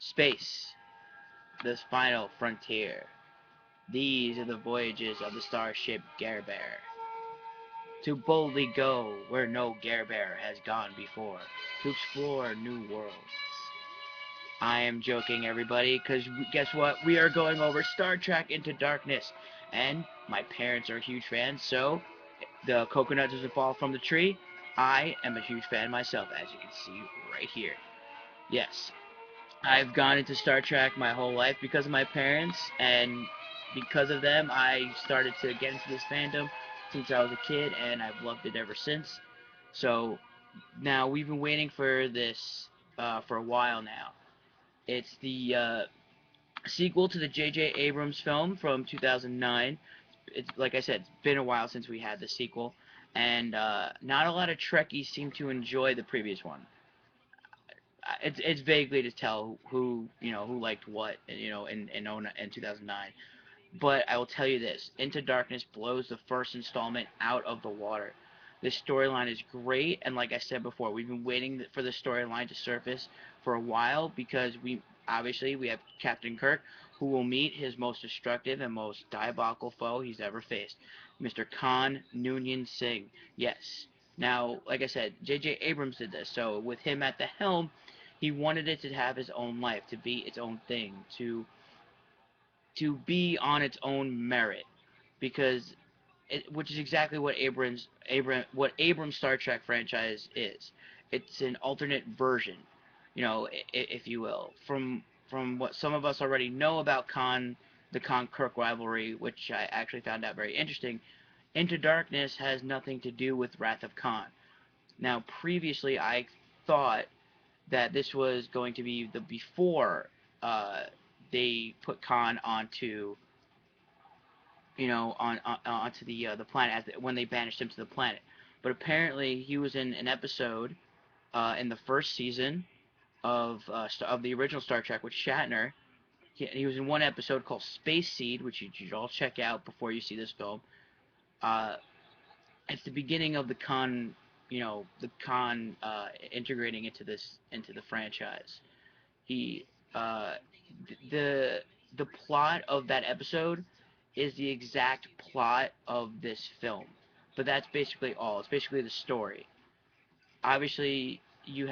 Space, the final frontier. These are the voyages of the starship Gerber. To boldly go where no Gerber has gone before. To explore new worlds. I am joking, everybody, because guess what? We are going over Star Trek Into Darkness. And my parents are huge fans, so the coconut doesn't fall from the tree. I am a huge fan myself, as you can see right here. Yes, I've gone into Star Trek my whole life because of my parents, and because of them, I started to get into this fandom since I was a kid, and I've loved it ever since. So now we've been waiting for this for a while now. It's the sequel to the J.J. Abrams film from 2009. It's like I said, it's been a while since we had the sequel, and not a lot of Trekkies seem to enjoy the previous one. It's vaguely to tell who liked what in 2009. But I will tell you this: Into Darkness blows the first installment out of the water. This storyline is great, and like I said before, we've been waiting for the storyline to surface for a while because we have Captain Kirk, who will meet his most destructive and most diabolical foe he's ever faced, Mr. Khan Noonien Singh. Yes. Now, like I said, J.J. Abrams did this, so with him at the helm, he wanted it to have his own life, to be its own thing, to be on its own merit, because which is exactly what Abrams Star Trek franchise is. It's an alternate version, if you will, from what some of us already know about the Khan Kirk rivalry, which I actually found out very interesting. Into Darkness has nothing to do with Wrath of Khan. Now, previously, I thought that this was going to be the before uh, they put Khan onto onto the planet when they banished him to the planet. But apparently, he was in an episode in the first season of the original Star Trek with Shatner. He was in one episode called Space Seed, which you should all check out before you see this film. Uh, it's the beginning of the Khan integrating into the franchise. He uh, the the plot of that episode is the exact plot of this film, but that's basically all. It's basically the story. Obviously, you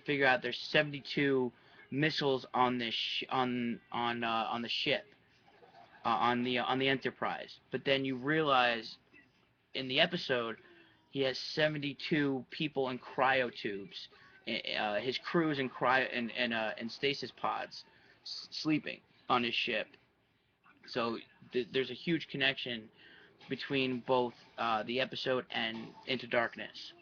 figure out there's 72 missiles on this on the ship on the Enterprise, but then you realize in the episode he has 72 people in cryotubes. His crew's in in stasis pods, sleeping on his ship. So there's a huge connection between both the episode and Into Darkness.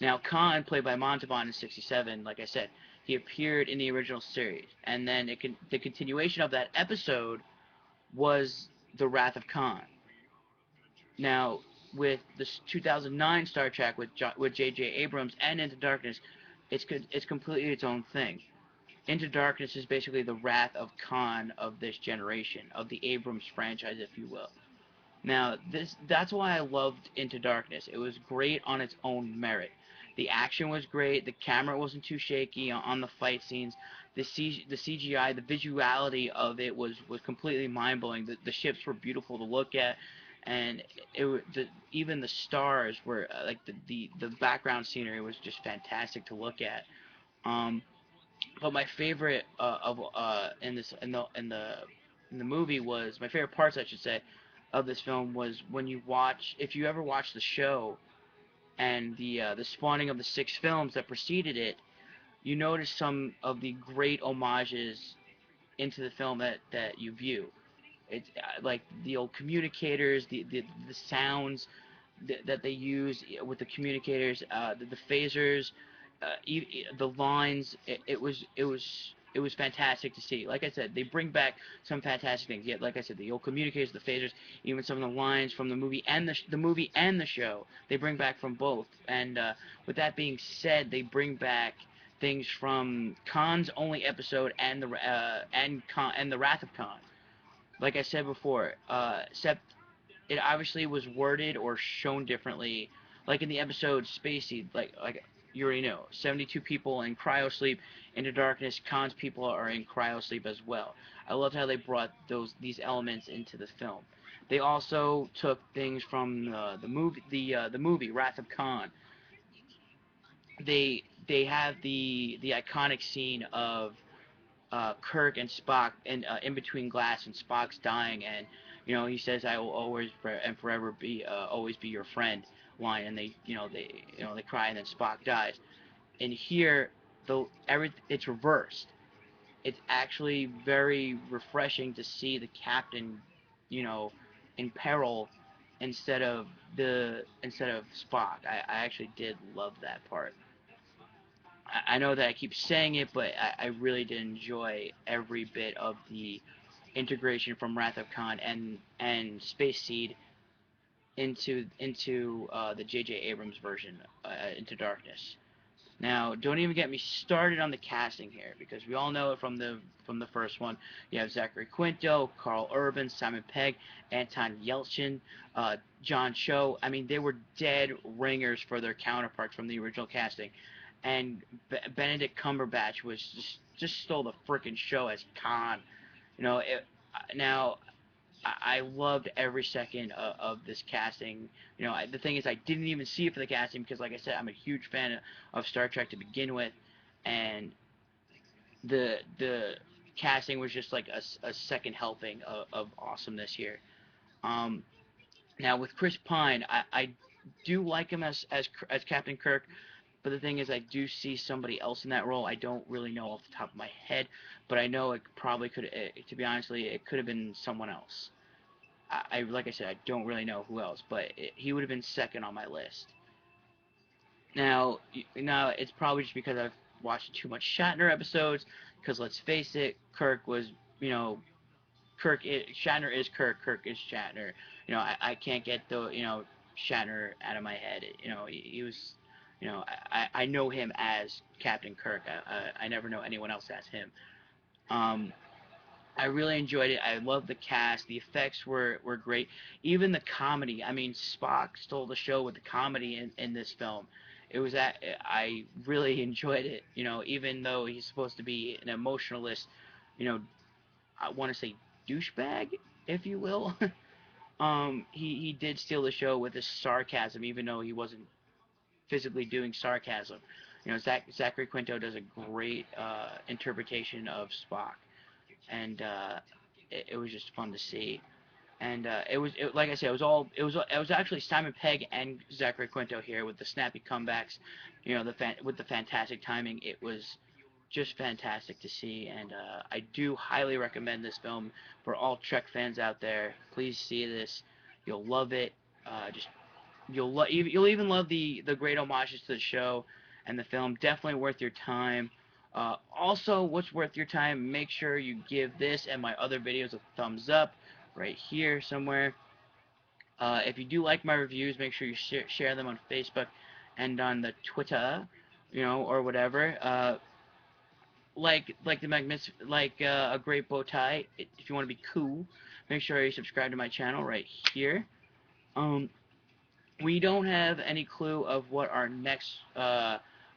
Now, Khan, played by Montalban in '67, like I said, he appeared in the original series, and then the continuation of that episode was the Wrath of Khan. Now, with this 2009 Star Trek with J.J. Abrams and Into Darkness, it's completely its own thing. Into Darkness is basically the Wrath of Khan of this generation, of the Abrams franchise, if you will. Now, that's why I loved Into Darkness. It was great on its own merit. The action was great. The camera wasn't too shaky on the fight scenes. The CGI, the visuality of it was completely mind blowing. The ships were beautiful to look at, and even the stars were like the background scenery was just fantastic to look at. Um, but my favorite of in this in the movie was my favorite parts, I should say, of this film was when you watch, if you ever watch the show and the spawning of the six films that preceded it, you notice some of the great homages into the film that you view. It's like the old communicators, the sounds that they use with the communicators, the phasers, the lines. It was fantastic to see. Like I said, they bring back some fantastic things. Yet, like I said, the old communicators, the phasers, even some of the lines from the movie and the movie and the show, they bring back from both. And with that being said, they bring back things from Khan's only episode and the Wrath of Khan. Like I said before, except it obviously was worded or shown differently. Like in the episode Spacey, like you already know, 72 people in cryosleep. Into Darkness, Khan's people are in cryosleep as well. I loved how they brought these elements into the film. They also took things from the movie Wrath of Khan. They have the iconic scene of Kirk and Spock in between glass, and Spock's dying, and he says, "I will always and forever be always be your friend" line, and they cry, and then Spock dies. And here, it's reversed. It's actually very refreshing to see the captain, you know, in peril instead of Spock. I actually did love that part. I know that I keep saying it, but I really did enjoy every bit of the integration from Wrath of Khan and Space Seed into the J.J. Abrams version, Into Darkness. Now, don't even get me started on the casting here, because we all know it from the first one. You have Zachary Quinto, Carl Urban, Simon Pegg, Anton Yelchin, John Cho. I mean, they were dead ringers for their counterparts from the original casting. And Benedict Cumberbatch was just stole the frickin' show as Khan. Now I loved every second of this casting. The thing is, I didn't even see it for the casting because, like I said, I'm a huge fan of Star Trek to begin with, and the casting was just like a second helping of awesomeness here. Um, Now with Chris Pine, I do like him as Captain Kirk, but the thing is, I do see somebody else in that role. I don't really know off the top of my head, but I know it probably could. To be honestly, it could have been someone else. Like I said, I don't really know who else, but he would have been second on my list. Now it's probably just because I've watched too much Shatner episodes. Because let's face it, Kirk was, you know, Shatner is Kirk. Kirk is Shatner. I can't get Shatner out of my head. He was, I know him as Captain Kirk. I never know anyone else as him. Um, I really enjoyed it. I loved the cast. The effects were great. Even the comedy. I mean, Spock stole the show with the comedy in this film. I really enjoyed it. Even though he's supposed to be an emotionalist, you know, I want to say douchebag, if you will. He did steal the show with his sarcasm, even though he wasn't physically doing sarcasm. Zachary Quinto does a great interpretation of Spock, and it was just fun to see. And like I said, it was actually Simon Pegg and Zachary Quinto here with the snappy comebacks, with the fantastic timing. It was just fantastic to see, and I do highly recommend this film for all Trek fans out there. Please see this; you'll love it. Just you'll even love the great homages to the show and the film. Definitely worth your time. Also, what's worth your time? Make sure you give this and my other videos a thumbs up right here somewhere. If you do like my reviews, make sure you share them on Facebook and on the Twitter, or whatever. Like the a great bow tie. If you want to be cool, make sure you subscribe to my channel right here. We don't have any clue of what our next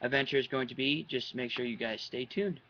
adventure is going to be. Just make sure you guys stay tuned.